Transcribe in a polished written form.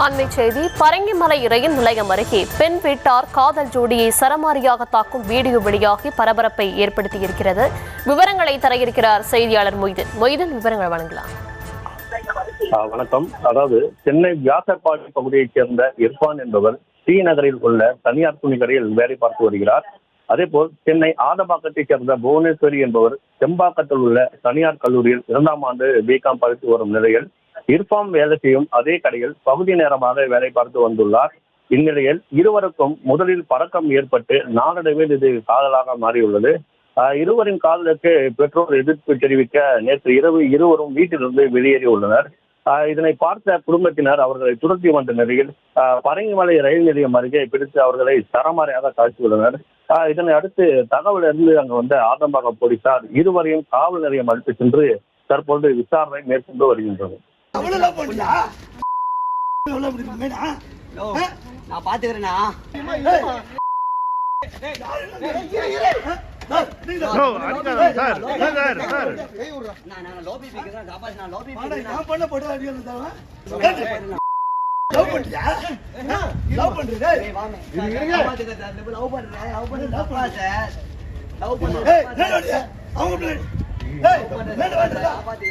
அண்மை செய்தி பரங்கிமலை ரயில் நிலையம் அருகே பெண் வீட்டார் காதல் ஜோடியை சரமாரியாக தாக்கும் வீடியோ வெளியாகி பரபரப்பை ஏற்படுத்தியிருக்கிறது. விவரங்களை தர இருக்கிறார் செய்தியாளர் மொய்தீன். விவரங்கள் வழங்கலாம். வணக்கம். அதாவது சென்னை வியாசர்பாடி பகுதியைச் சேர்ந்த இர்ஃபான் என்பவர் டி நகரில் உள்ள தனியார் துணிக்கடையில் வேலை பார்த்து வருகிறார். அதேபோல் சென்னை ஆதம்பாக்கத்தைச் சேர்ந்த புவனேஸ்வரி என்பவர் செம்பாக்கத்தில் உள்ள தனியார் கல்லூரியில் 2ஆம் ஆண்டு பிகாம் படித்து வரும் நிலையில் இர்ஃபான் வேலை செய்யும் அதே கடையில் பகுதி நேரமாக வேலை பார்த்து வந்துள்ளார். இந்நிலையில் இருவருக்கும் முதலில் பறக்கம் ஏற்பட்டு நாளடைவில் இது காதலாக மாறியுள்ளது. இருவரின் காதலுக்கு பெற்றோர் எதிர்ப்பு தெரிவிக்க நேற்று இரவு இருவரும் வீட்டிலிருந்து வெளியேறியுள்ளனர். இதனை பார்த்த குடும்பத்தினர் அவர்களை துரத்தி வந்த நிலையில் பரங்கிமலை ரயில் நிலையம் அருகே பிடித்து அவர்களை சரமாரியாக தாக்கியுள்ளனர். இதனை அடுத்து தகவல் இருந்து அங்கு வந்த ஆதம்பாக்கம் போலீசார் இருவரையும் காவல் நிலையம் அழைத்து சென்று தற்போது விசாரணை மேற்கொண்டு வருகின்றனர். அவங்க